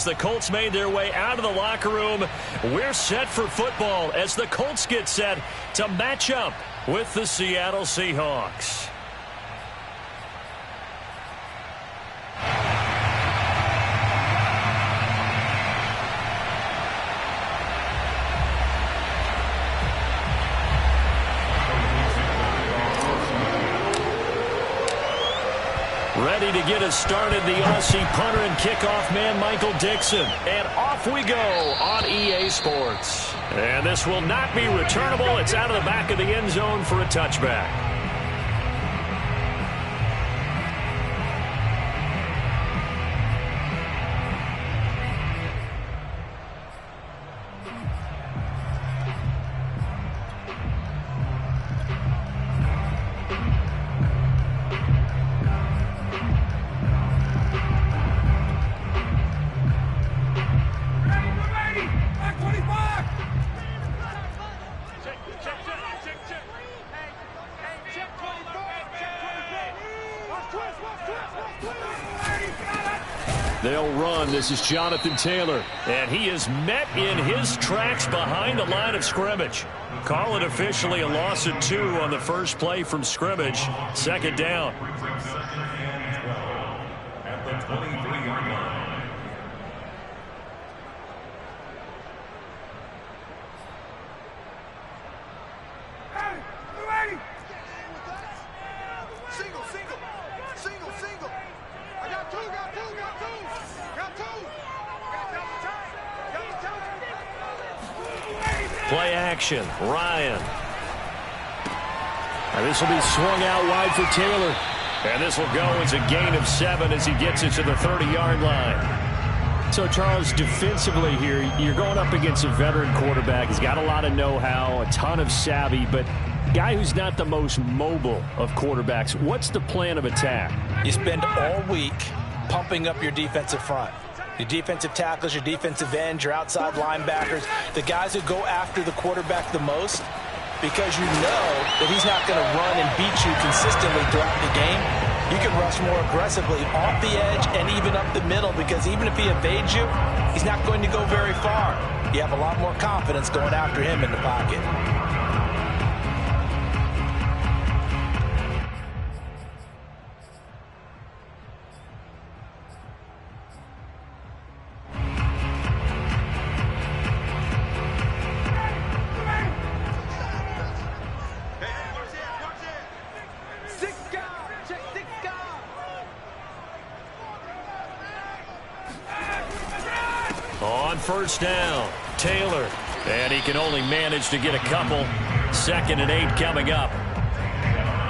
the Colts made their way out of the locker room. We're set for football as the Colts get set to match up with the Seattle Seahawks. Ready to get us started, the Aussie punter and kickoff man, Michael Dixon. And off we go on EA Sports. And this will not be returnable. It's out of the back of the end zone for a touchback. They'll run. This is Jonathan Taylor. And he is met in his tracks behind the line of scrimmage. Call it officially a loss of 2 on the first play from scrimmage. Second down. At the 23-yard line. Play action, Ryan. And this will be swung out wide for Taylor. And this will go as a gain of 7 as he gets it to the 30-yard line. So, Charles, defensively here, you're going up against a veteran quarterback. He's got a lot of know-how, a ton of savvy, but guy who's not the most mobile of quarterbacks. What's the plan of attack? You spend all week pumping up your defensive front. Your defensive tackles, your defensive ends, your outside linebackers, the guys who go after the quarterback the most, because you know that he's not going to run and beat you consistently throughout the game. You can rush more aggressively off the edge and even up the middle, because even if he evades you, he's not going to go very far. You have a lot more confidence going after him in the pocket. On first down, Taylor. And he can only manage to get a couple. 2nd and 8 coming up.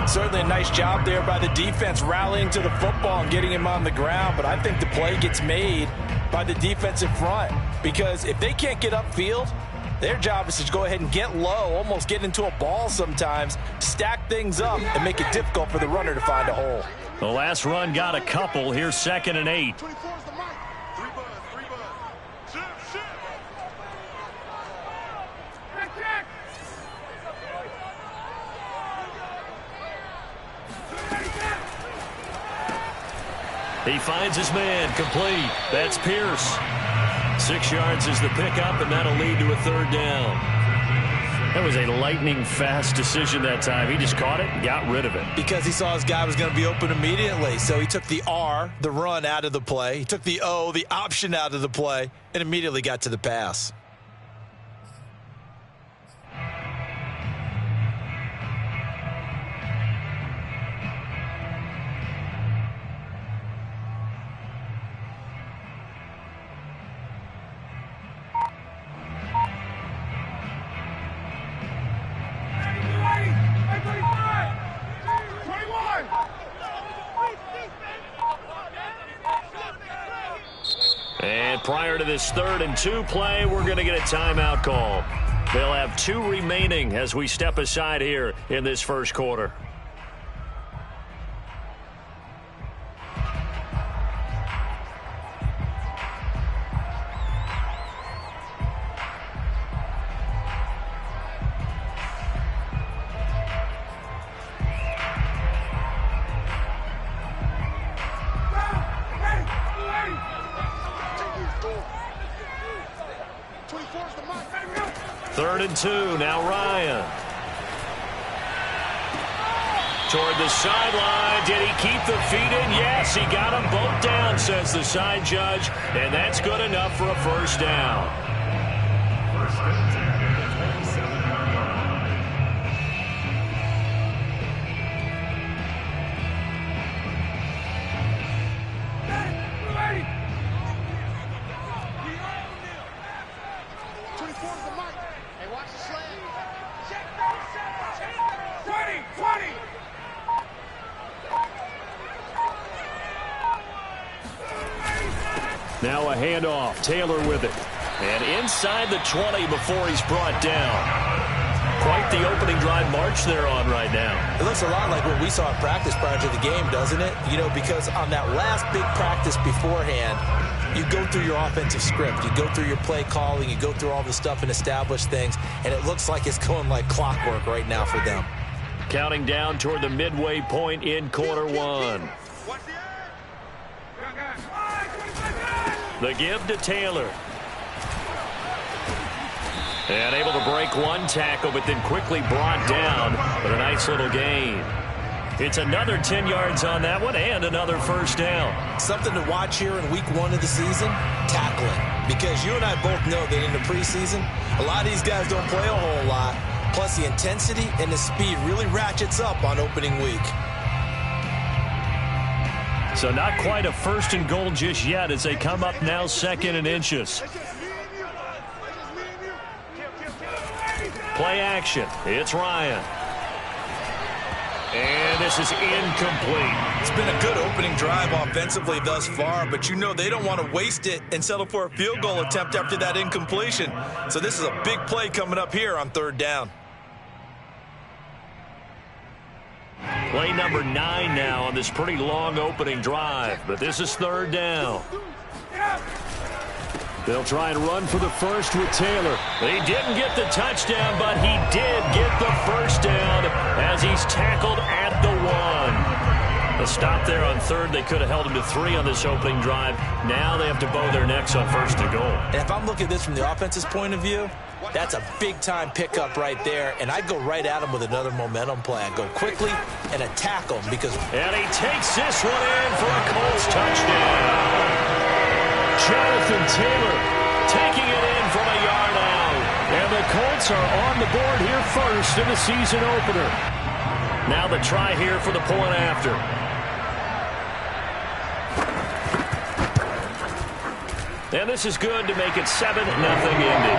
Certainly a nice job there by the defense rallying to the football and getting him on the ground. But I think the play gets made by the defensive front, because if they can't get upfield, their job is to go ahead and get low, almost get into a ball sometimes, stack things up, and make it difficult for the runner to find a hole. The last run got a couple. Here's 2nd and 8. He finds his man, complete. That's Pierce. 6 yards is the pickup, and that'll lead to a 3rd down. That was a lightning-fast decision that time. He just caught it and got rid of it. Because he saw his guy was going to be open immediately. So he took the R, the run, out of the play. He took the O, the option, out of the play, and immediately got to the pass. And prior to this 3rd and 2 play, we're going to get a timeout call. They'll have 2 remaining as we step aside here in this first quarter. 3rd and 2. Now Ryan. Toward the sideline. Did he keep the feet in? Yes, he got them both down, says the side judge. And that's good enough for a first down. Now a handoff. Taylor with it. And inside the 20 before he's brought down. Quite the opening drive march they're on right now. It looks a lot like what we saw in practice prior to the game, doesn't it? You know, because on that last big practice beforehand, you go through your offensive script. You go through your play calling. You go through all the stuff and establish things. And it looks like it's going like clockwork right now for them. Counting down toward the midway point in quarter one. The give to Taylor. And able to break one tackle, but then quickly brought down. But a nice little gain. It's another 10 yards on that one and another first down. Something to watch here in week 1 of the season, tackling. Because you and I both know that in the preseason, a lot of these guys don't play a whole lot. Plus the intensity and the speed really ratchets up on opening week. So not quite a 1st and goal just yet as they come up now 2nd and inches. Play action. It's Ryan. And this is incomplete. It's been a good opening drive offensively thus far, but you know they don't want to waste it and settle for a field goal attempt after that incompletion. So this is a big play coming up here on 3rd down. Play number 9 now on this pretty long opening drive, but this is 3rd down. They'll try and run for the first with Taylor. He didn't get the touchdown, but he did get the first down as he's tackled at the 1. A stop there on 3rd. They could have held him to 3 on this opening drive. Now they have to bow their necks on 1st and goal. And if I'm looking at this from the offense's point of view, that's a big-time pickup right there, and I'd go right at him with another momentum play. I'd go quickly and attack him because... And he takes this one in for a Colts touchdown. Jonathan Taylor taking it in from a yard out. And the Colts are on the board here first in the season opener. Now the try here for the point after. And this is good to make it 7-0 Indy.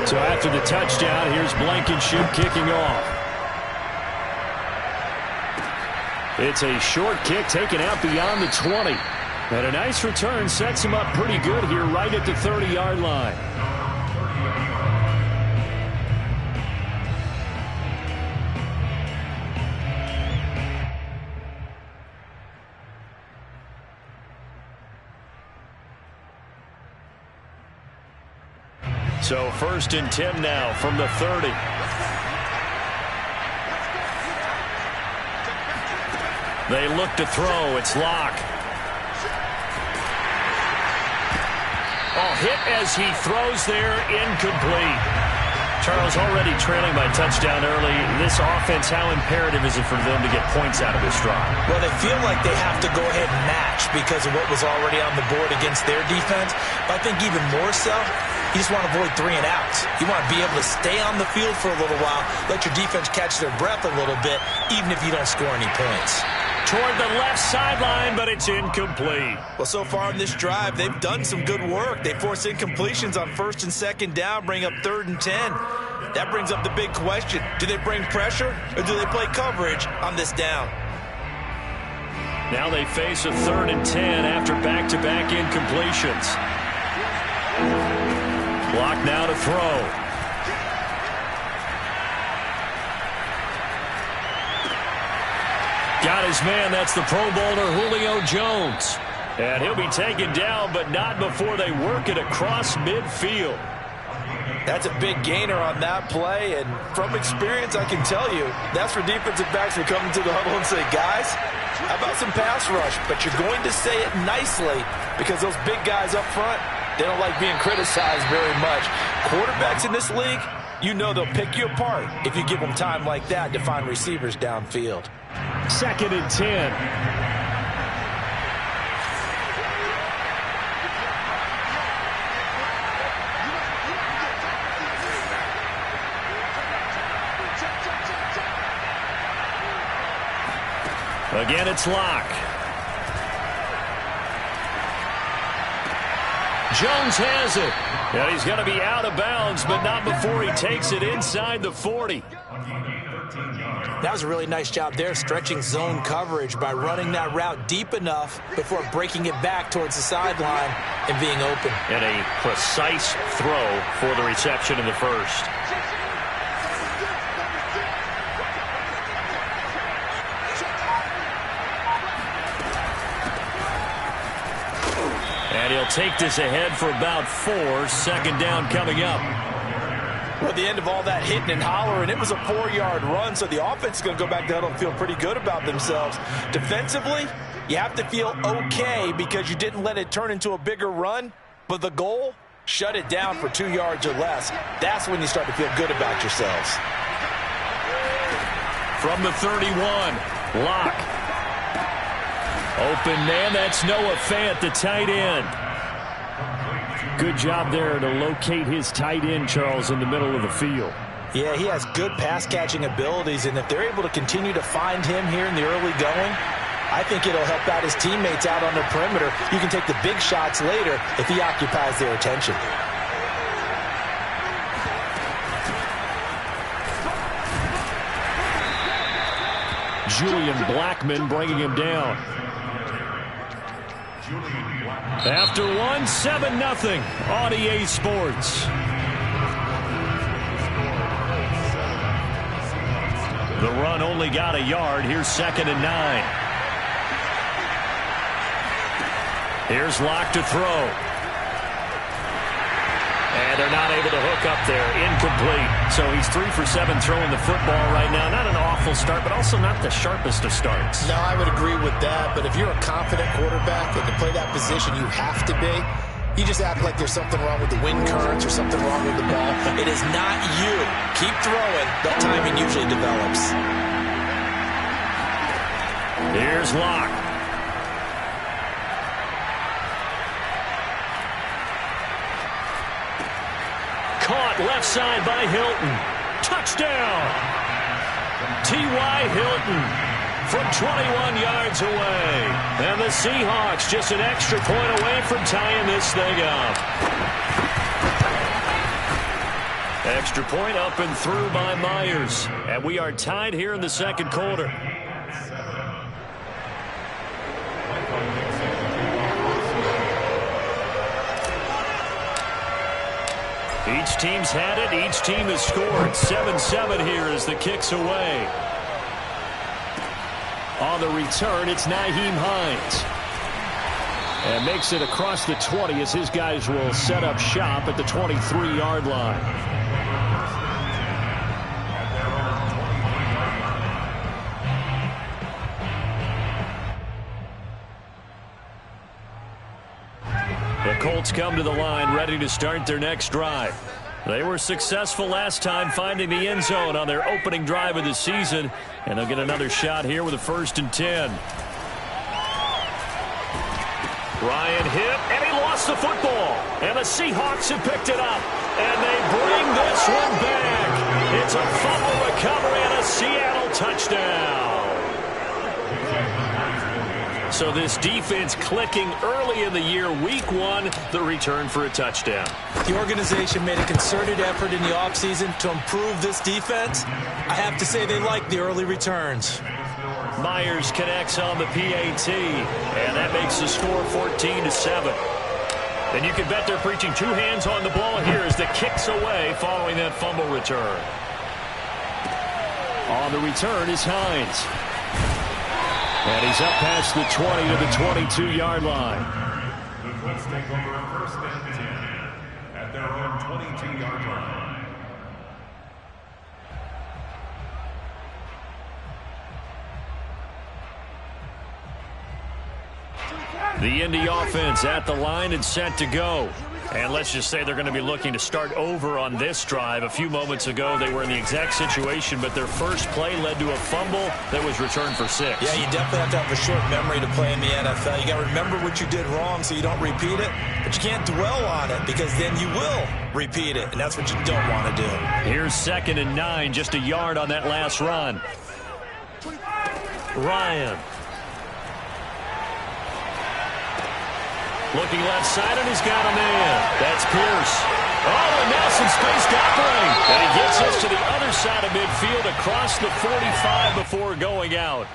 So after the touchdown, here's Blankenship kicking off. It's a short kick taken out beyond the 20. And a nice return sets him up pretty good here right at the 30-yard line. So 1st and 10 now from the 30. They look to throw. It's Locke. Oh, hit as he throws there, incomplete. Charles already trailing by touchdown early. This offense, how imperative is it for them to get points out of this drive? Well, they feel like they have to go ahead and match because of what was already on the board against their defense. But I think even more so, you just want to avoid 3 and outs. You want to be able to stay on the field for a little while, let your defense catch their breath a little bit, even if you don't score any points. Toward the left sideline, but it's incomplete. Well, so far in this drive, they've done some good work. They force incompletions on 1st and 2nd down, bring up 3rd and 10. That brings up the big question. Do they bring pressure, or do they play coverage on this down? Now they face a 3rd and 10 after back-to-back incompletions. Block now to throw. Got his man. That's the Pro Bowler Julio Jones. And he'll be taken down, but not before they work it across midfield. That's a big gainer on that play, and from experience, I can tell you, that's where defensive backs will come into the huddle and say, guys, how about some pass rush? But you're going to say it nicely because those big guys up front, they don't like being criticized very much. Quarterbacks in this league, you know they'll pick you apart if you give them time like that to find receivers downfield. 2nd and 10. Again, it's Locke. Jones has it. And he's going to be out of bounds, but not before he takes it inside the 40. That was a really nice job there, stretching zone coverage by running that route deep enough before breaking it back towards the sideline and being open. And a precise throw for the reception in the first. And he'll take this ahead for about 4. 2nd down coming up. Well, at the end of all that hitting and hollering, it was a 4-yard run, so the offense is going to go back down and feel pretty good about themselves. Defensively, you have to feel okay because you didn't let it turn into a bigger run, but the goal, shut it down for 2 yards or less. That's when you start to feel good about yourselves. From the 31, Locke. Open man, that's Noah Fant, the tight end. Good job there to locate his tight end, Charles, in the middle of the field. Yeah, he has good pass-catching abilities, and if they're able to continue to find him here in the early going, I think it'll help out his teammates out on the perimeter. You can take the big shots later if he occupies their attention. Julian Blackman bringing him down. After one, 7-0 on EA Sports. The run only got a yard. Here's 2nd and 9. Here's Locke to throw. And they're not able to hook up there. Incomplete. So he's 3 for 7 throwing the football right now. Not an awful start, but also not the sharpest of starts. No, I would agree with that. But if you're a confident quarterback and to play that position, you have to be. You just act like there's something wrong with the wind currents or something wrong with the ball. It is not you. Keep throwing. That timing usually develops. Here's Locke. Caught left side by Hilton. Touchdown! T.Y. Hilton from 21 yards away. And the Seahawks just an extra point away from tying this thing up. Extra point up and through by Myers. And we are tied here in the 2nd quarter. Each team's had it. Each team has scored. 7-7 here as the kick's away. On the return, it's Nyheim Hines. And makes it across the 20 as his guys will set up shop at the 23-yard line. The Colts come to the line ready to start their next drive. They were successful last time finding the end zone on their opening drive of the season, and they'll get another shot here with a 1st and 10. Ryan hit, and he lost the football. And the Seahawks have picked it up, and they bring this one back. It's a fumble recovery and a Seattle touchdown. So this defense clicking early in the year, week 1, the return for a touchdown. The organization made a concerted effort in the offseason to improve this defense. I have to say they like the early returns. Myers connects on the PAT, and that makes the score 14-7. And you can bet they're preaching 2 hands on the ball here as the kick's away following that fumble return. On the return is Hines. And he's up past the 20 to the 22-yard line. at their own 22-yard line. The Indy offense at the line and set to go. And let's just say they're going to be looking to start over on this drive. A few moments ago, they were in the exact situation, but their first play led to a fumble that was returned for 6. Yeah, you definitely have to have a short memory to play in the NFL. You got to remember what you did wrong so you don't repeat it, but you can't dwell on it because then you will repeat it, and that's what you don't want to do. Here's 2nd and 9, just a yard on that last run. Ryan. Looking left side, and he's got a man. That's Pierce. Oh, and now some space to operate. And he gets us to the other side of midfield across the 45 before going out.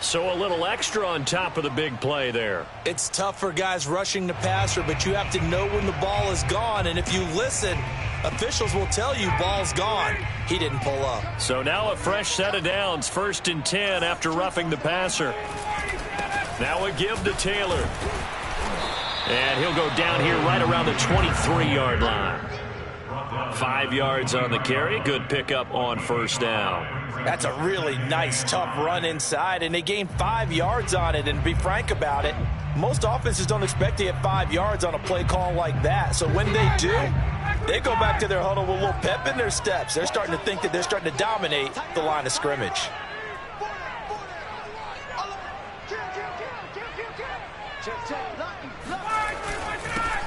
So a little extra on top of the big play there. It's tough for guys rushing the passer, but you have to know when the ball is gone. And if you listen, officials will tell you ball's gone. He didn't pull up. So now a fresh set of downs. 1st and 10 after roughing the passer. Now a give to Taylor. And he'll go down here right around the 23-yard line. 5 yards on the carry. Good pickup on 1st down. That's a really nice, tough run inside, and they gained 5 yards on it. And to be frank about it, most offenses don't expect to get 5 yards on a play call like that. So when they do, they go back to their huddle with a little pep in their steps. They're starting to think that they're starting to dominate the line of scrimmage.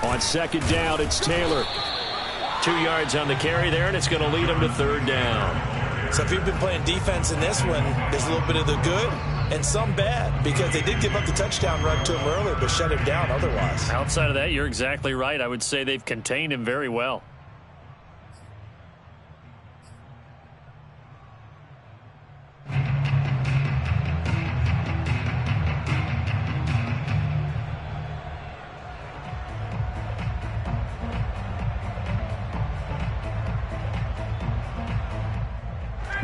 On 2nd down, it's Taylor. 2 yards on the carry there, and it's going to lead him to 3rd down. So if you've been playing defense in this one, there's a little bit of the good and some bad, because they did give up the touchdown run to him earlier, but shut him down otherwise. Outside of that, you're exactly right. I would say they've contained him very well.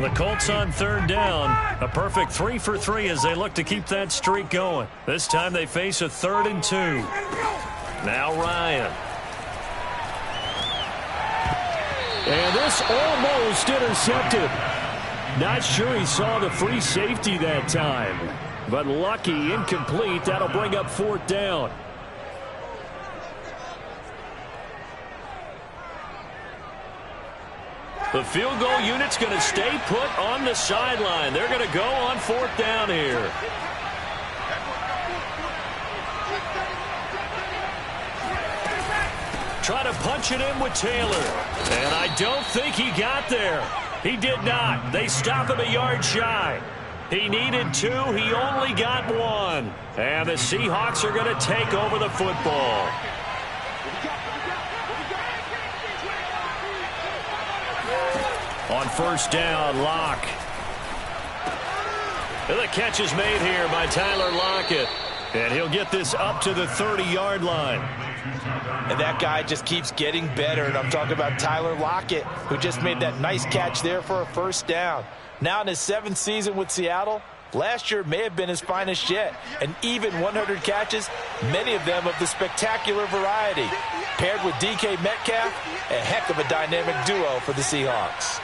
The Colts on 3rd down. A perfect 3 for 3 as they look to keep that streak going. This time they face a 3rd and 2. Now Ryan. And this almost intercepted. Not sure he saw the free safety that time. But lucky, incomplete. That'll bring up 4th down. The field goal unit's going to stay put on the sideline. They're going to go on 4th down here. Try to punch it in with Taylor. And I don't think he got there. He did not. They stop him a yard shy. He needed 2. He only got 1. And the Seahawks are going to take over the football. On 1st down, Locke. And the catch is made here by Tyler Lockett. And he'll get this up to the 30-yard line. And that guy just keeps getting better. And I'm talking about Tyler Lockett, who just made that nice catch there for a 1st down. Now in his 7th season with Seattle, last year may have been his finest yet. And even 100 catches, many of them of the spectacular variety. Paired with DK Metcalf, a heck of a dynamic duo for the Seahawks.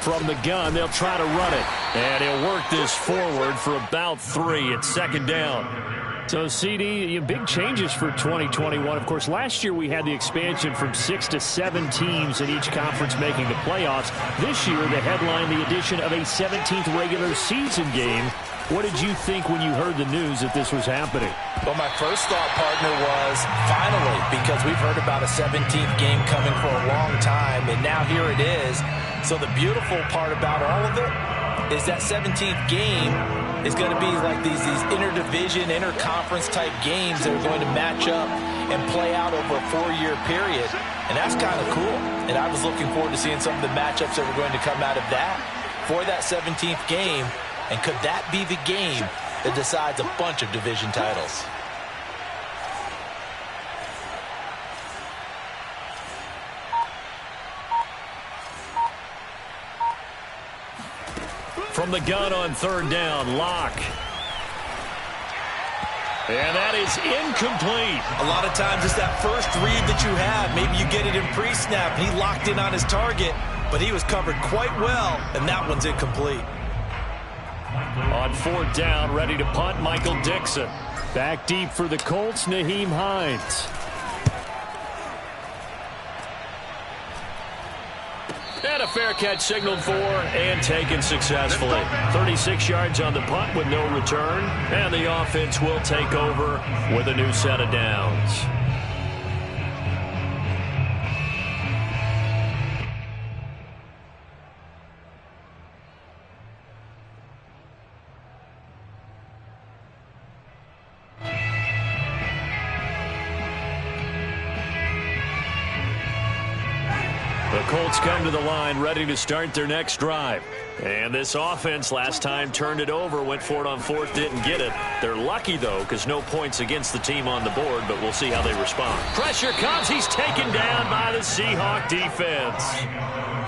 From the gun, they'll try to run it. And he'll work this forward for about 3 at 2nd down. So, CD, big changes for 2021. Of course, last year we had the expansion from 6 to 7 teams in each conference making the playoffs. This year, they headlined the addition of a 17th regular season game. What did you think when you heard the news that this was happening? Well, my first thought, partner, was finally, because we've heard about a 17th game coming for a long time, and now here it is. So the beautiful part about all of it is that 17th game is going to be like these interdivision, interconference type games that are going to match up and play out over a 4-year period. And that's kind of cool. And I was looking forward to seeing some of the matchups that were going to come out of that for that 17th game. And could that be the game that decides a bunch of division titles? From the gun on 3rd down, Locke. And that is incomplete. A lot of times it's that first read that you have. Maybe you get it in pre-snap. He locked in on his target, but he was covered quite well, and that one's incomplete. On fourth down, ready to punt, Michael Dixon. Back deep for the Colts, Nyheim Hines. And a fair catch signaled for and taken successfully. 36 yards on the punt with no return. And the offense will take over with a new set of downs. The Colts come to the line ready to start their next drive. And this offense last time turned it over, went for it on fourth, didn't get it. They're lucky, though, because no points against the team on the board, but we'll see how they respond. Pressure comes. He's taken down by the Seahawk defense.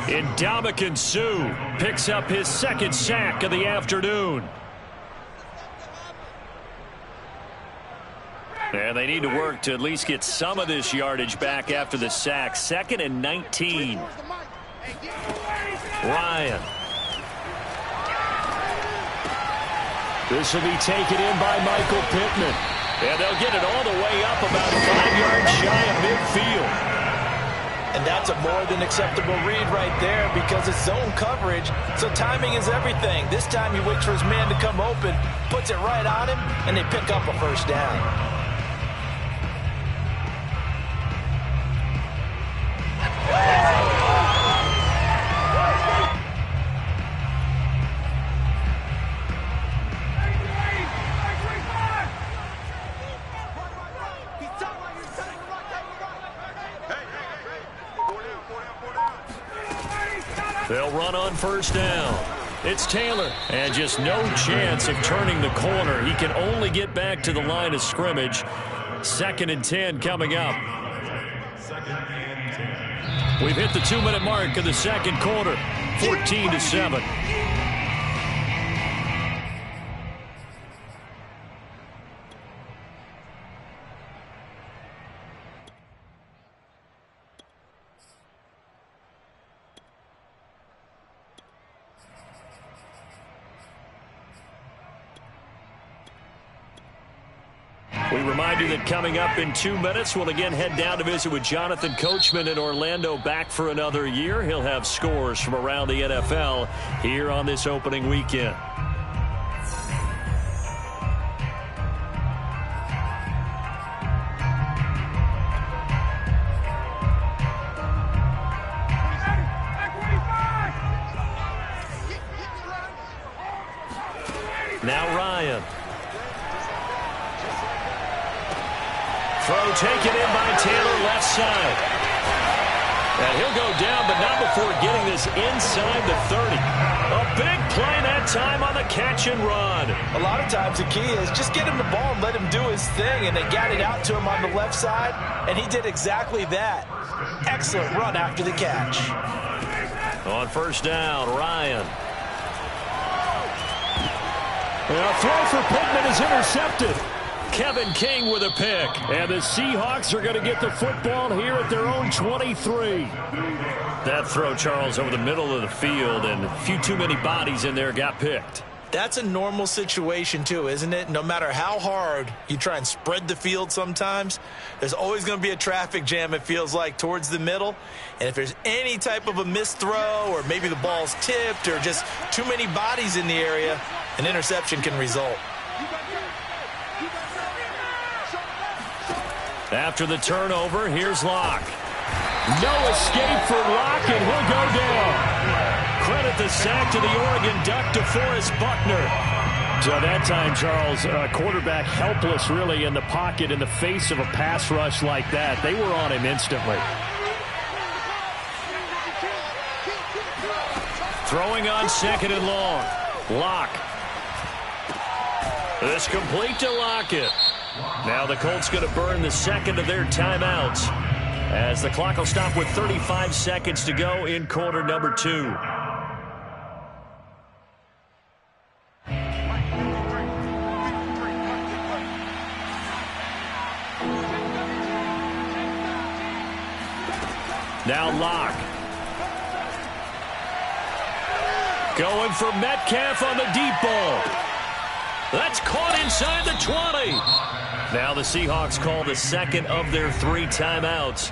Ndamukong Suh picks up his second sack of the afternoon. And they need to work to at least get some of this yardage back after the sack. 2nd and 19. Ryan. This will be taken in by Michael Pittman. And they'll get it all the way up about 5 yards shy of midfield. And that's a more than acceptable read right there because it's zone coverage, so timing is everything. This time he waits for his man to come open, puts it right on him, and they pick up a first down. They'll run on first down. It's Taylor. And just no chance of turning the corner. He can only get back to the line of scrimmage. 2nd and 10 coming up. We've hit the 2-minute mark of the second quarter. 14-7. We remind you that coming up in 2 minutes, we'll again head down to visit with Jonathan Coachman in Orlando, back for another year. He'll have scores from around the NFL here on this opening weekend. Now Ryan. Throw taken in by Taylor, left side. And he'll go down, but not before getting this inside the 30. A big play that time on the catch and run. A lot of times the key is just get him the ball and let him do his thing, and they got it out to him on the left side, and he did exactly that. Excellent run after the catch. On first down, Ryan. And a throw for Pittman is intercepted. Kevin King with a pick. And the Seahawks are going to get the football here at their own 23. That throw, Charles, over the middle of the field, and a few too many bodies in there got picked. That's a normal situation, too, isn't it? No matter how hard you try and spread the field sometimes, there's always going to be a traffic jam, it feels like, towards the middle. And if there's any type of a missed throw, or maybe the ball's tipped, or just too many bodies in the area, an interception can result. After the turnover, here's Locke. No escape for Locke, and he'll go down. Credit the sack to the Oregon Duck, DeForest Buckner. So that time, Charles, quarterback helpless really in the pocket in the face of a pass rush like that. They were on him instantly. Throwing on 2nd and long. Locke. This complete to Lockett. Now the Colts going to burn the second of their timeouts as the clock will stop with 35 seconds to go in quarter number 2. Now Locke. Going for Metcalf on the deep ball. That's caught inside the 20. Now the Seahawks call the second of their 3 timeouts,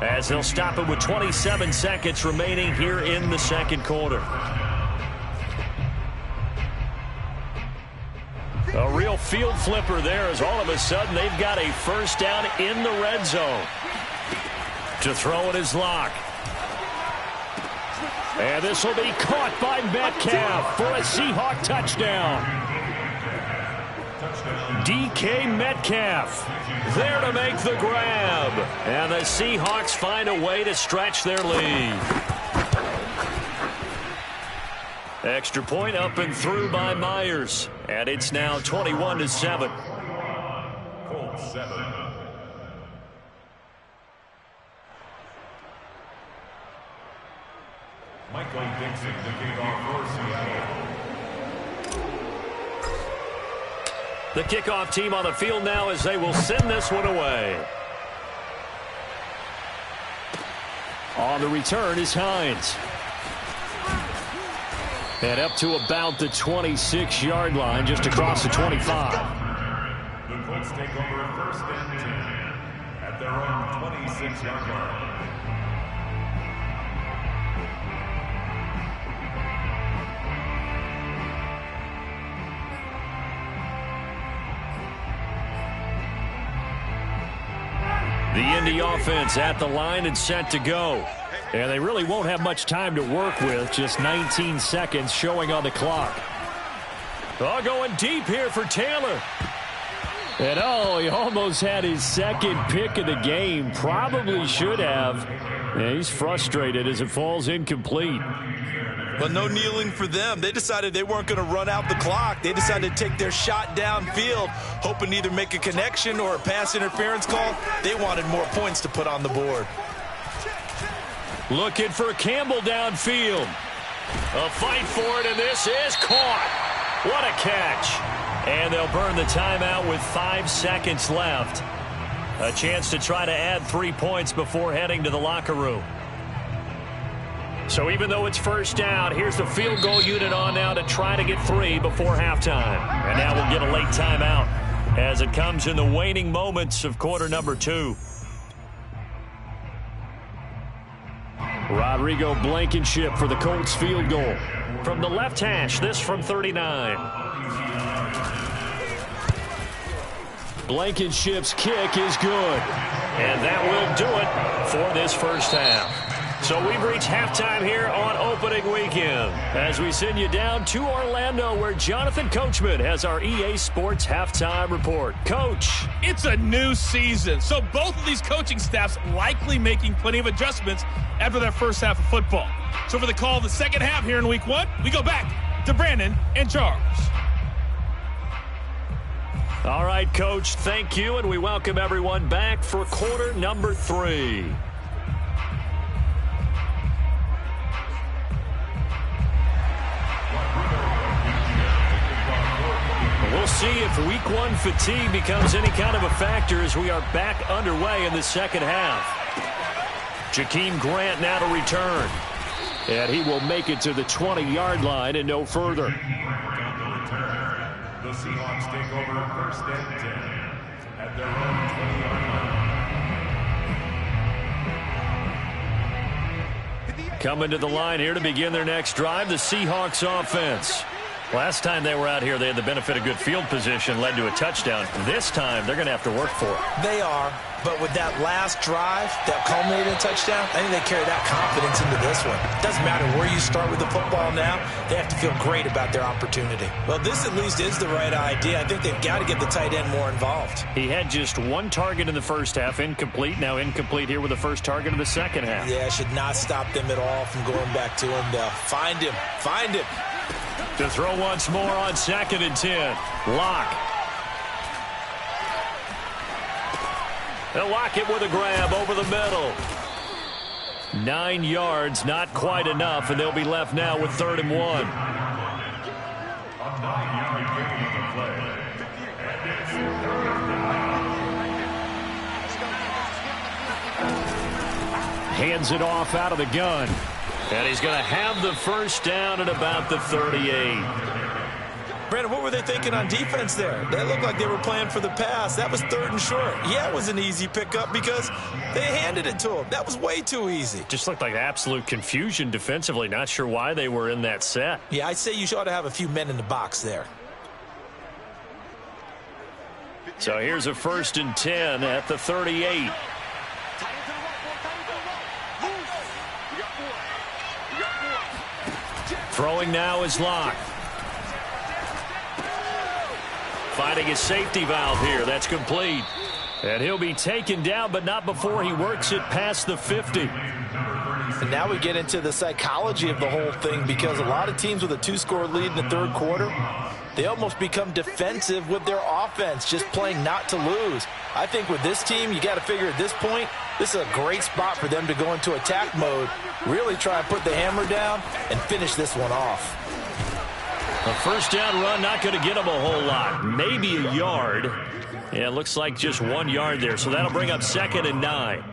as they'll stop it with 27 seconds remaining here in the second quarter. A real field flipper there, as all of a sudden they've got a first down in the red zone. To throw it is Locke. And this will be caught by Metcalf for a Seahawk touchdown. DK Metcalf there to make the grab. And the Seahawks find a way to stretch their lead. Extra point up and through by Myers. And it's now 21-7. Colts 7. Michael Dixon to kick off for Seattle. The kickoff team on the field now as they will send this one away. On the return is Hines. And up to about the 26-yard line, just across the 25. The Colts take over a first and 10 at their own 26-yard line. The Indy offense at the line and set to go. And they really won't have much time to work with. Just 19 seconds showing on the clock. Oh, going deep here for Taylor. And oh, he almost had his second pick of the game. Probably should have. And he's frustrated as it falls incomplete. But no kneeling for them. They decided they weren't going to run out the clock. They decided to take their shot downfield, hoping to either make a connection or a pass interference call. They wanted more points to put on the board. Looking for Campbell downfield. A fight for it, and this is caught. What a catch. And they'll burn the timeout with 5 seconds left. A chance to try to add 3 points before heading to the locker room. So even though it's first down, here's the field goal unit on now to try to get 3 before halftime. And now we'll get a late timeout as it comes in the waning moments of quarter number 2. Rodrigo Blankenship for the Colts field goal. From the left hash, this from 39. Blankenship's kick is good. And that will do it for this first half. So we've reached halftime here on opening weekend as we send you down to Orlando, where Jonathan Coachman has our EA Sports halftime report. Coach. It's a new season, so both of these coaching staffs likely making plenty of adjustments after their first half of football. So for the call of the second half here in week 1, we go back to Brandon and Charles. All right, Coach, thank you, and we welcome everyone back for quarter number 3. We'll see if week 1 fatigue becomes any kind of a factor as we are back underway in the second half. Jakeem Grant now to return. And he will make it to the 20-yard line and no further. The Seahawks take over first and 10 at their own 20-yard line. Coming to the line here to begin their next drive, the Seahawks offense. Last time they were out here, they had the benefit of good field position, led to a touchdown. This time, they're going to have to work for it. They are, but with that last drive that culminated in a touchdown, I think they carry that confidence into this one. It doesn't matter where you start with the football now. They have to feel great about their opportunity. Well, this at least is the right idea. I think they've got to get the tight end more involved. He had just 1 target in the first half, incomplete. Now incomplete here with the first target of the second half. Yeah, should not stop them at all from going back to him to find him. Find him. To throw once more on 2nd and 10. Locke. They'll lock it with a grab over the middle. 9 yards, not quite enough, and they'll be left now with 3rd and 1. A 9-yard gain on the play. hands it off out of the gun. And he's going to have the first down at about the 38. Brandon, what were they thinking on defense there? They looked like they were playing for the pass. That was 3rd and short. Yeah, it was an easy pickup because they handed it to him. That was way too easy. Just looked like absolute confusion defensively. Not sure why they were in that set. Yeah, I'd say you ought to have a few men in the box there. So here's a 1st and 10 at the 38. Throwing now is Locke. Finding his safety valve here. That's complete. And he'll be taken down, but not before he works it past the 50. And now we get into the psychology of the whole thing, because a lot of teams with a 2-score lead in the 3rd quarter, they almost become defensive with their offense, just playing not to lose. I think with this team, you got to figure at this point, this is a great spot for them to go into attack mode, really try and put the hammer down and finish this one off. A first down run, not going to get him a whole lot. Maybe a yard. Yeah, it looks like just 1 yard there, so that'll bring up 2nd and 9.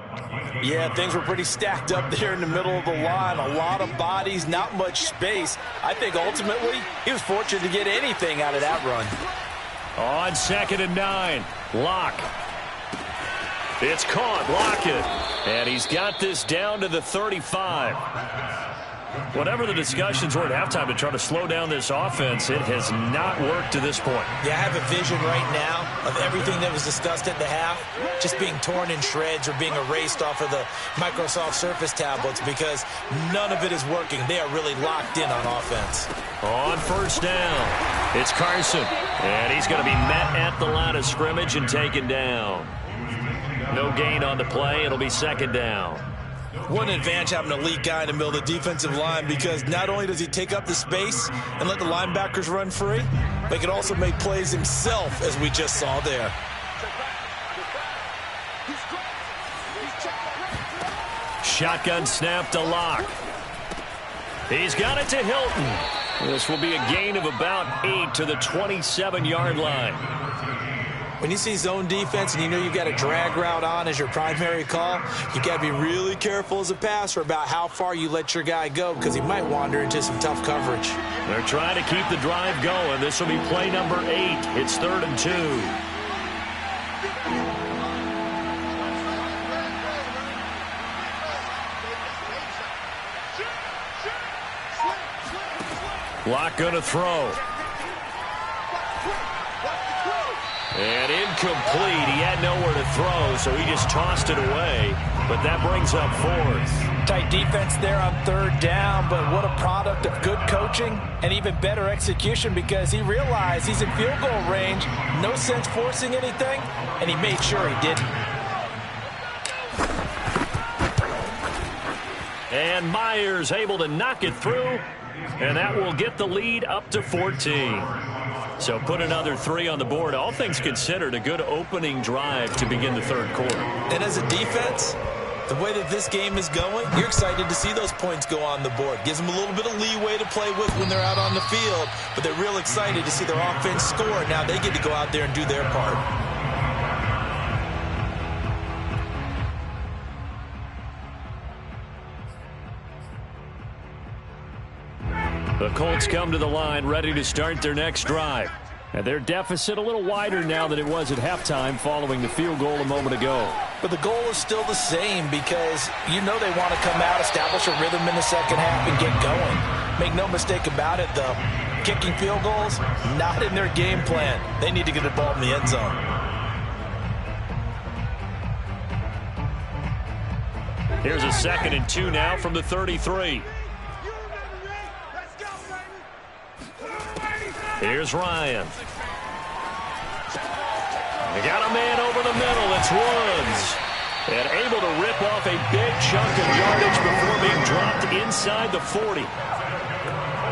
Yeah, things were pretty stacked up there in the middle of the line. A lot of bodies, not much space. I think ultimately he was fortunate to get anything out of that run. On 2nd and 9, Locke. It's caught, Lockett. And he's got this down to the 35. Whatever the discussions were at halftime to try to slow down this offense, it has not worked to this point. Yeah, I have a vision right now of everything that was discussed at the half just being torn in shreds or being erased off of the Microsoft Surface tablets, because none of it is working. They are really locked in on offense. On 1st down, it's Carson. And he's going to be met at the line of scrimmage and taken down. No gain on the play. It'll be 2nd down. What an advantage having an elite guy in the middle of the defensive line, because not only does he take up the space and let the linebackers run free, but he can also make plays himself, as we just saw there. Shotgun snap to Locke. He's got it to Hilton. This will be a gain of about 8 to the 27-yard line. When you see zone defense and you know you've got a drag route on as your primary call, you got to be really careful as a passer about how far you let your guy go, because he might wander into some tough coverage. They're trying to keep the drive going. This will be play number 8. It's 3rd and 2. Locke going to throw. And incomplete. He had nowhere to throw, so he just tossed it away. But that brings up 4th. Tight defense there on 3rd down, but what a product of good coaching and even better execution, because he realized he's in field goal range. No sense forcing anything, and he made sure he didn't. And Myers able to knock it through, and that will get the lead up to 14. So put another 3 on the board. All things considered, a good opening drive to begin the 3rd quarter. And as a defense, the way that this game is going, you're excited to see those points go on the board. Gives them a little bit of leeway to play with when they're out on the field, but they're real excited to see their offense score. Now they get to go out there and do their part. The Colts come to the line ready to start their next drive. And their deficit a little wider now than it was at halftime following the field goal a moment ago. But the goal is still the same, because you know they want to come out, establish a rhythm in the second half, and get going. Make no mistake about it, though. Kicking field goals, not in their game plan. They need to get the ball in the end zone. Here's a 2nd and 2 now from the 33. Here's Ryan. They got a man over the middle. It's Woods. And able to rip off a big chunk of yardage before being dropped inside the 40.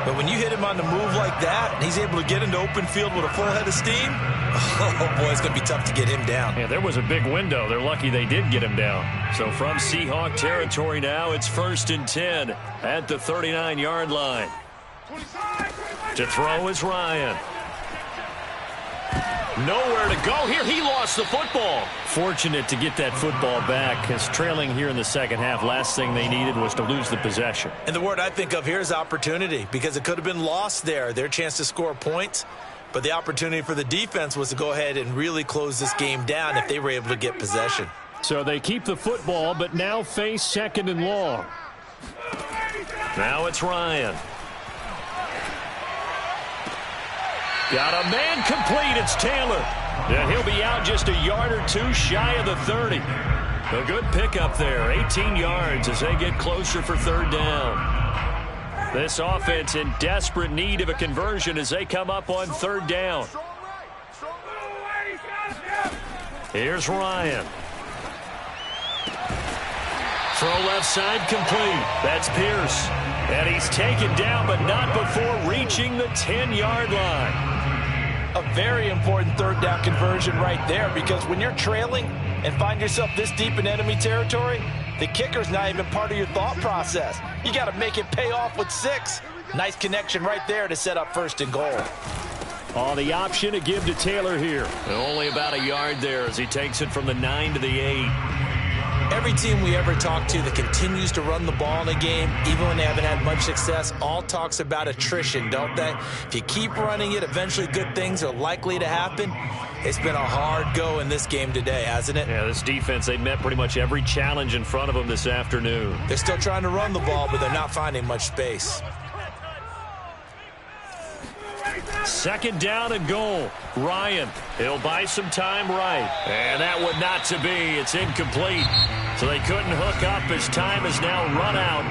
But when you hit him on the move like that, and he's able to get into open field with a full head of steam, oh boy, it's going to be tough to get him down. Yeah, there was a big window. They're lucky they did get him down. So from Seahawk territory now, it's 1st and 10 at the 39-yard line. To throw is Ryan. Nowhere to go here. He lost the football. Fortunate to get that football back, because trailing here in the second half, last thing they needed was to lose the possession. And the word I think of here is opportunity, because it could have been lost there. Their chance to score points, but the opportunity for the defense was to go ahead and really close this game down if they were able to get possession. So they keep the football, but now face 2nd and long. Now it's Ryan. Got a man complete. It's Taylor. And he'll be out just a yard or two shy of the 30. A good pickup there. 18 yards as they get closer for 3rd down. This offense in desperate need of a conversion as they come up on 3rd down. Here's Ryan. Throw left side complete. That's Pierce. And he's taken down, but not before reaching the 10-yard line. A very important 3rd down conversion right there, because when you're trailing and find yourself this deep in enemy territory, the kicker's not even part of your thought process. You got to make it pay off with 6. Nice connection right there to set up 1st and goal. Oh, the option to give to Taylor here. Only about a yard there as he takes it from the 9 to the 8. Every team we ever talk to that continues to run the ball in a game, even when they haven't had much success, all talks about attrition, don't they? If you keep running it, eventually good things are likely to happen. It's been a hard go in this game today, hasn't it? Yeah, this defense, they met pretty much every challenge in front of them this afternoon. They're still trying to run the ball, but they're not finding much space. 2nd down and goal. Ryan, he'll buy some time right. And that would not to be. It's incomplete. So they couldn't hook up as time is now run out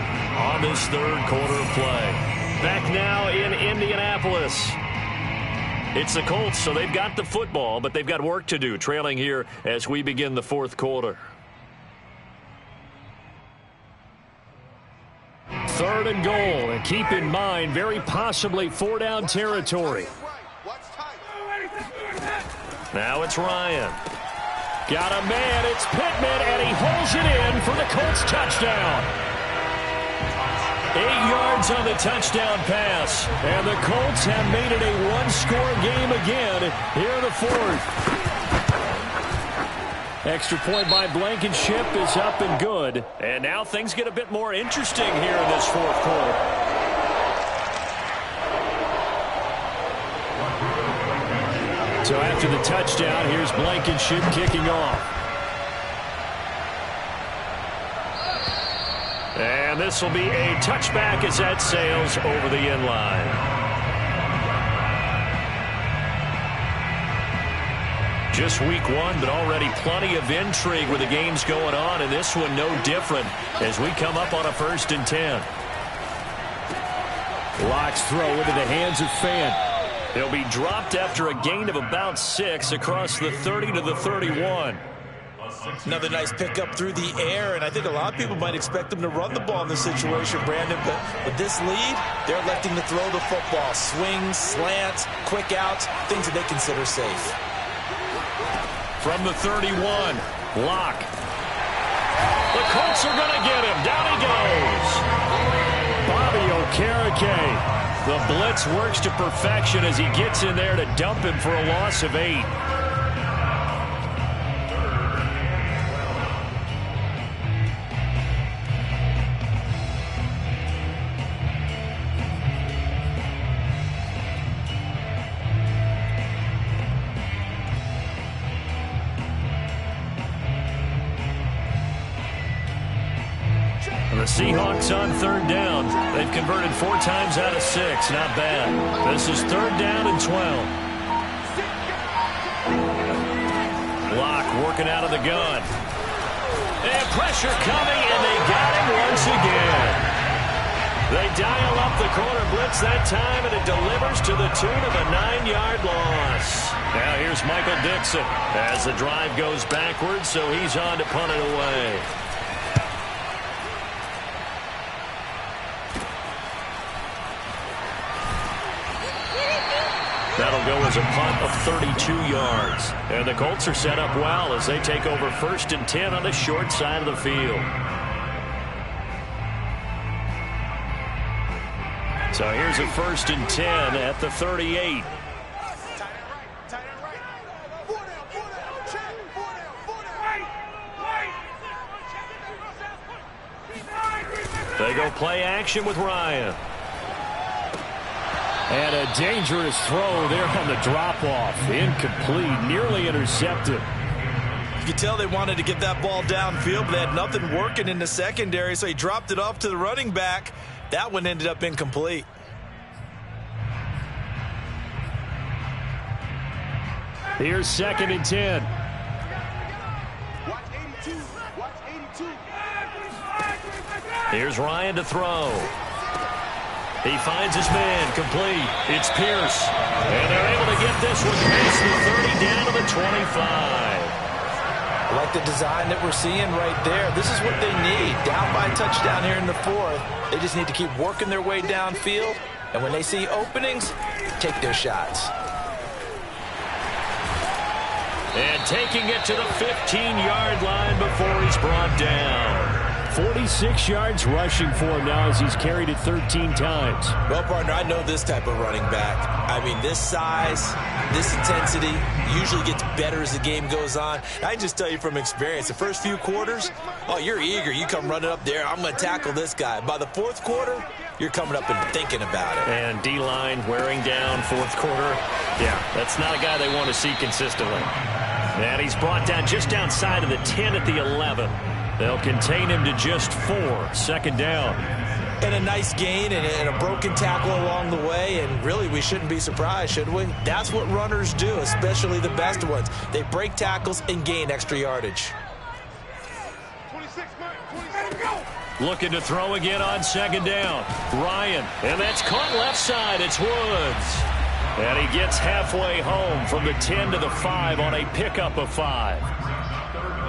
on this 3rd quarter of play. Back now in Indianapolis. It's the Colts, so they've got the football, but they've got work to do, trailing here as we begin the 4th quarter. 3rd and goal, and keep in mind, very possibly 4-down territory. Now it's Ryan. Got a man, it's Pittman, and he holds it in for the Colts touchdown. 8 yards on the touchdown pass, and the Colts have made it a 1-score game again here in the 4th. Extra point by Blankenship is up and good. And now things get a bit more interesting here in this 4th quarter. So after the touchdown, here's Blankenship kicking off. And this will be a touchback as that sails over the end line. Just week 1, but already plenty of intrigue with the games going on, and this one no different as we come up on a 1st and 10. Locke's throw into the hands of Fant. He'll be dropped after a gain of about 6 across the 30 to the 31. Another nice pickup through the air, and I think a lot of people might expect them to run the ball in this situation, Brandon, but with this lead, they're electing to throw the football. Swings, slants, quick outs, things that they consider safe. From the 31, Locke. The Colts are going to get him. Down he goes. Bobby Okereke. The blitz works to perfection as he gets in there to dump him for a loss of 8. The Seahawks on 3rd down. They've converted 4 times out of 6. Not bad. This is 3rd down and 12. Locke working out of the gun. And pressure coming, and they got him once again. They dial up the corner blitz that time, and it delivers to the tune of a 9-yard loss. Now here's Michael Dixon as the drive goes backwards, so he's on to punt it away. That'll go as a punt of 32 yards. And the Colts are set up well as they take over 1st and 10 on the short side of the field. So here's a 1st and 10 at the 38. They go play action with Ryan. And a dangerous throw there on the drop-off. Incomplete, nearly intercepted. You could tell they wanted to get that ball downfield, but they had nothing working in the secondary, so he dropped it off to the running back. That one ended up incomplete. Here's 2nd and 10. Watch 82. Watch 82. Here's Ryan to throw. He finds his man, complete. It's Pierce. And they're able to get this one past the 30 down to the 25. I like the design that we're seeing right there. This is what they need. Down by a touchdown here in the 4th. They just need to keep working their way downfield. And when they see openings, take their shots. And taking it to the 15-yard line before he's brought down. 46 yards rushing for him now as he's carried it 13 times. Well, partner, I know this type of running back. I mean, this size, this intensity usually gets better as the game goes on. I can just tell you from experience, the first few quarters, oh, you're eager. You come running up there, I'm going to tackle this guy. By the 4th quarter, you're coming up and thinking about it. And D-line wearing down 4th quarter. Yeah, that's not a guy they want to see consistently. And he's brought down just outside of the 10 at the 11. They'll contain him to just 4. 2nd down. And a nice gain and a broken tackle along the way. And really, we shouldn't be surprised, should we? That's what runners do, especially the best ones. They break tackles and gain extra yardage. 26, go! Looking to throw again on 2nd down. Ryan, and that's caught left side. It's Woods. And he gets halfway home from the 10 to the 5 on a pickup of 5.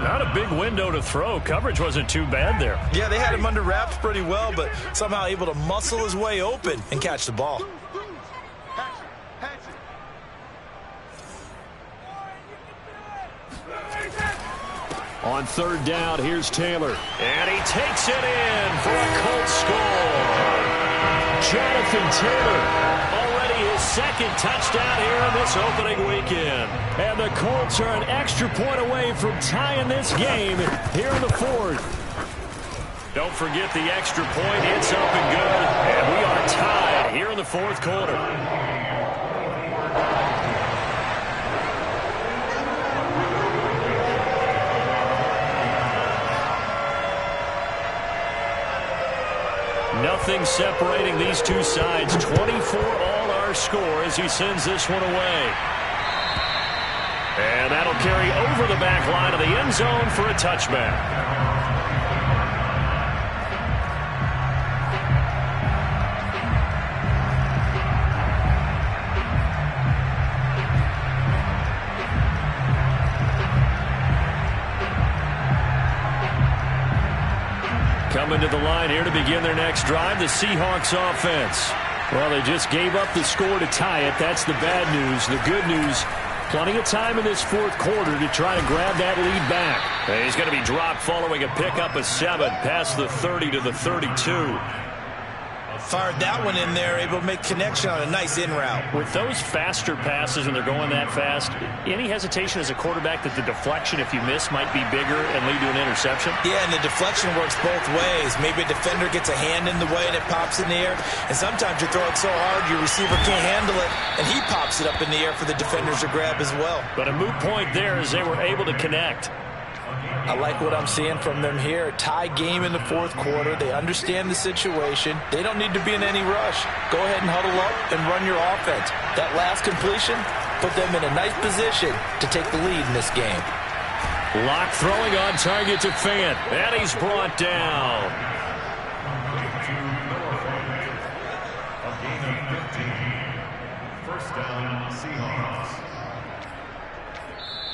Not a big window to throw. Coverage wasn't too bad there. Yeah, they had him under wraps pretty well, but somehow able to muscle his way open and catch the ball. On 3rd down, here's Taylor. And he takes it in for a Colts score. Jonathan Taylor, already his 2nd touchdown here in this opening weekend. And the Colts are an extra point away from tying this game here in the 4th. Don't forget the extra point. It's up and good. And we are tied here in the 4th quarter. Nothing separating these two sides. 24 all our score as he sends this one away. And that'll carry over the back line of the end zone for a touchback. Coming to the line here to begin their next drive, the Seahawks offense. Well, they just gave up the score to tie it. That's the bad news. The good news, plenty of time in this 4th quarter to try to grab that lead back. And he's going to be dropped following a pickup of 7 past the 30 to the 32. Fired that one in there, able to make connection on a nice in route. With those faster passes when they're going that fast, any hesitation as a quarterback that the deflection, if you miss, might be bigger and lead to an interception? Yeah, and the deflection works both ways. Maybe a defender gets a hand in the way and it pops in the air. And sometimes you throw it so hard your receiver can't handle it, and he pops it up in the air for the defenders to grab as well. But a moot point there as they were able to connect. I like what I'm seeing from them here. Tie game in the 4th quarter. They understand the situation. They don't need to be in any rush. Go ahead and huddle up and run your offense. That last completion put them in a nice position to take the lead in this game. Lock throwing on target to Fant. And he's brought down. A gain of 15. First down, Seahawks.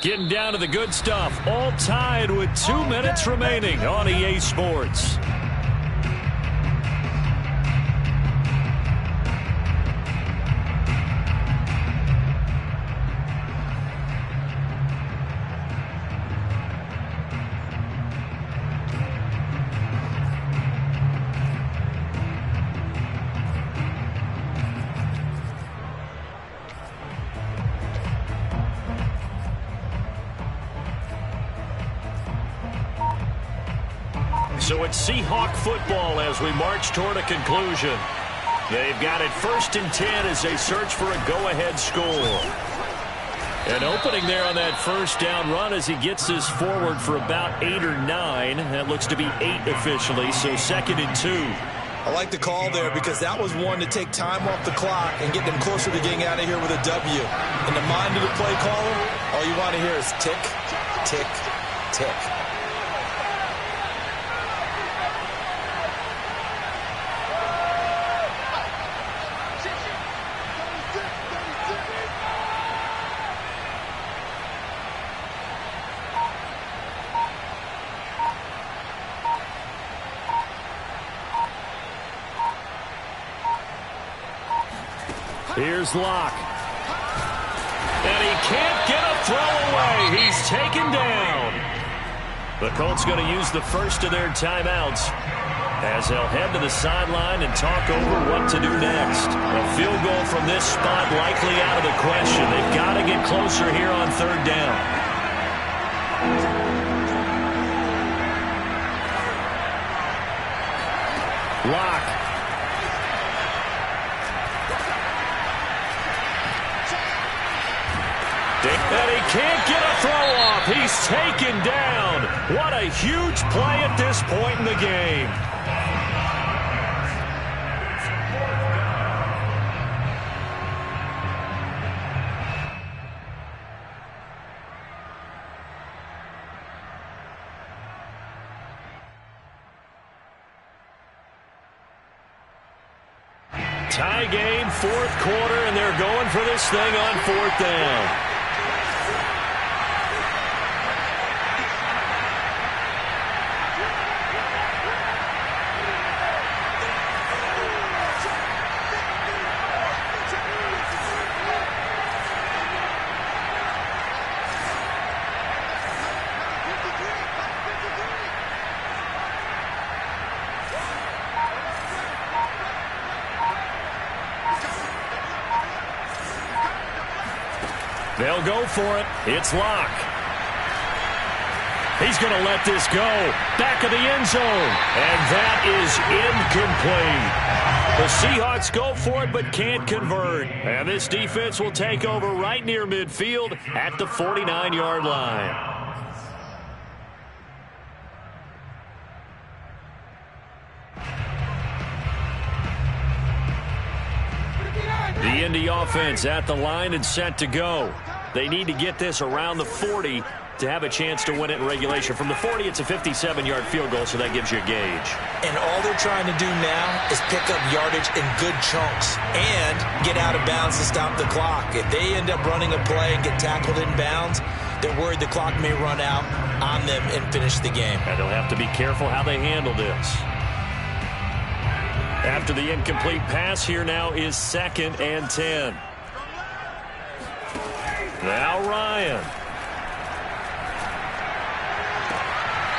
Getting down to the good stuff. All tied with 2 minutes remaining on EA Sports. So So it's Seahawk football as we march toward a conclusion. They've got it 1st and 10 as they search for a go-ahead score. An opening there on that first down run as he gets this forward for about 8 or 9. That looks to be 8 officially, so 2nd and 2. I like the call there because that was one to take time off the clock and get them closer to getting out of here with a W. In the mind of the play caller, all you want to hear is tick, tick, tick. Here's Locke. And he can't get a throw away. He's taken down. The Colts going to use the first of their timeouts as they'll head to the sideline and talk over what to do next. A field goal from this spot likely out of the question. They've got to get closer here on 3rd down. Locke. And he can't get a throw off. He's taken down. What a huge play at this point in the game. Tie game, 4th quarter, and they're going for this thing on 4th down. They'll go for it. It's Locke. He's going to let this go. Back of the end zone. And that is incomplete. The Seahawks go for it but can't convert. And this defense will take over right near midfield at the 49-yard line. The Indy offense at the line and set to go. They need to get this around the 40 to have a chance to win it in regulation. From the 40, it's a 57-yard field goal, so that gives you a gauge. And all they're trying to do now is pick up yardage in good chunks and get out of bounds to stop the clock. If they end up running a play and get tackled in bounds, they're worried the clock may run out on them and finish the game. And they'll have to be careful how they handle this. After the incomplete pass, here now is 2nd and 10. Now Ryan.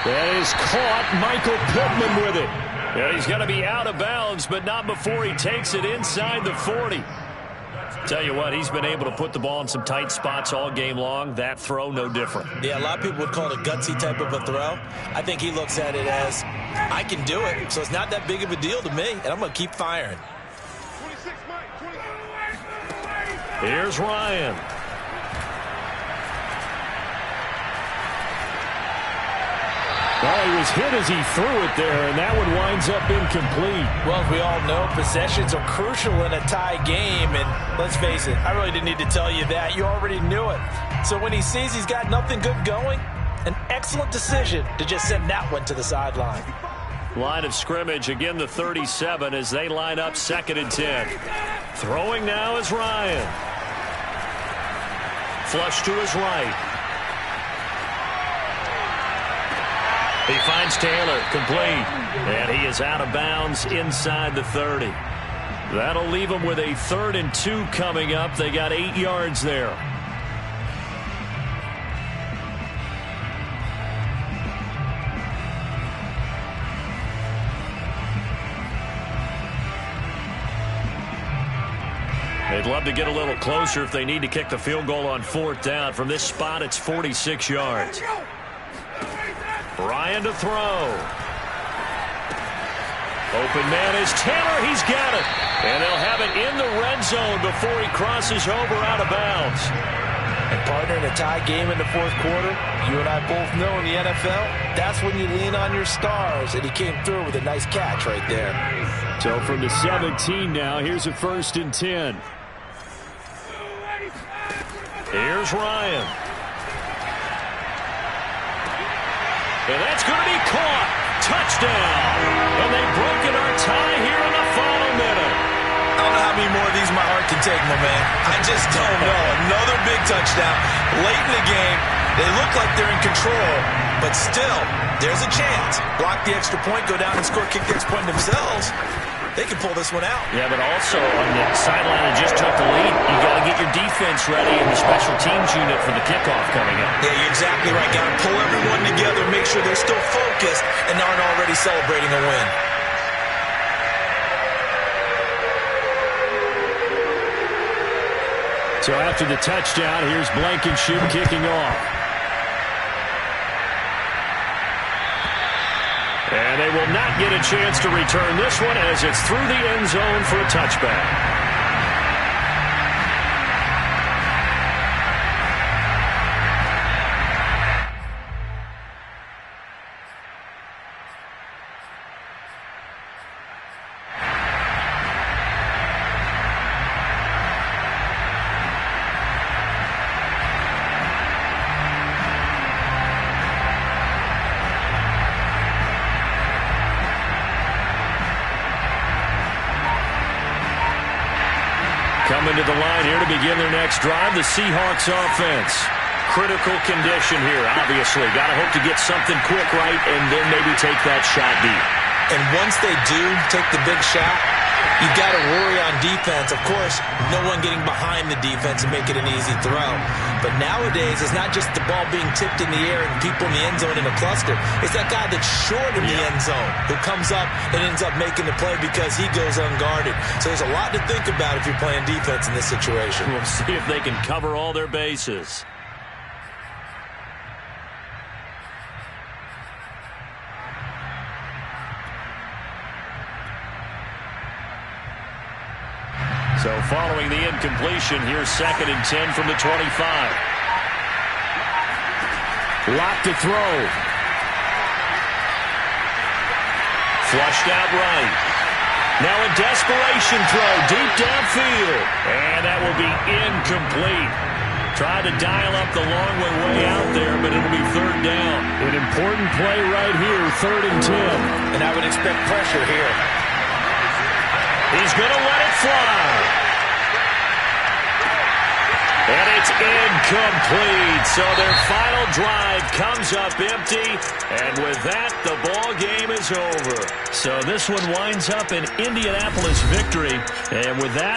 That is caught. Michael Pittman with it. Yeah, he's going to be out of bounds, but not before he takes it inside the 40. Tell you what, he's been able to put the ball in some tight spots all game long. That throw, no different. Yeah, a lot of people would call it a gutsy type of a throw. I think he looks at it as, I can do it, so it's not that big of a deal to me, and I'm going to keep firing. Here's Ryan. Well, he was hit as he threw it there, and that one winds up incomplete. Well, as we all know, possessions are crucial in a tie game, and let's face it, I really didn't need to tell you that. You already knew it. So when he sees he's got nothing good going, an excellent decision to just send that one to the sideline. Line of scrimmage, again the 37 as they line up 2nd and 10. Throwing now is Ryan. Flush to his right. He finds Taylor, complete, and he is out of bounds inside the 30. That'll leave him with a 3rd and 2 coming up. They got 8 yards there. They'd love to get a little closer if they need to kick the field goal on 4th down. From this spot, it's 46 yards. Ryan to throw. Open man is Taylor. He's got it. And they'll have it in the red zone before he crosses over out of bounds. And partner, in a tie game in the fourth quarter, you and I both know in the NFL, that's when you lean on your stars. And he came through with a nice catch right there. So from the 17 now, here's a 1st and 10. Here's Ryan. And that's going to be caught. Touchdown. And they've broken our tie here in the final minute. I don't know how many more of these my heart can take, my man. I just don't know. Another big touchdown. Late in the game, they look like they're in control, but still, there's a chance. Block the extra point, go down and score, kick the extra point themselves. They can pull this one out. Yeah, but also on the sideline that just took the lead, you got to get your defense ready in the special teams unit for the kickoff coming up. Yeah, you're exactly right. Got to pull everyone together, make sure they're still focused and aren't already celebrating a win. So after the touchdown, here's Blankenship kicking off. And they will not get a chance to return this one as it's through the end zone for a touchback. Coming to the line here to begin their next drive, the Seahawks offense. Critical condition here, obviously. Got to hope to get something quick right and then maybe take that shot deep. And once they do take the big shot, you've got to worry on defense. Of course, no one getting behind the defense and make it an easy throw. But nowadays, it's not just the ball being tipped in the air and people in the end zone in a cluster. It's that guy that's short in the end zone who comes up and ends up making the play because he goes unguarded. So there's a lot to think about if you're playing defense in this situation. We'll see if they can cover all their bases. So following the incompletion, here's 2nd and 10 from the 25. Lock to throw. Flushed out right. Now a desperation throw deep downfield. And that will be incomplete. Tried to dial up the long way out there, but it'll be 3rd down. An important play right here, 3rd and 10. And I would expect pressure here. He's going to let it fly. And it's incomplete. So their final drive comes up empty. And with that, the ball game is over. So this one winds up an Indianapolis victory. And with that,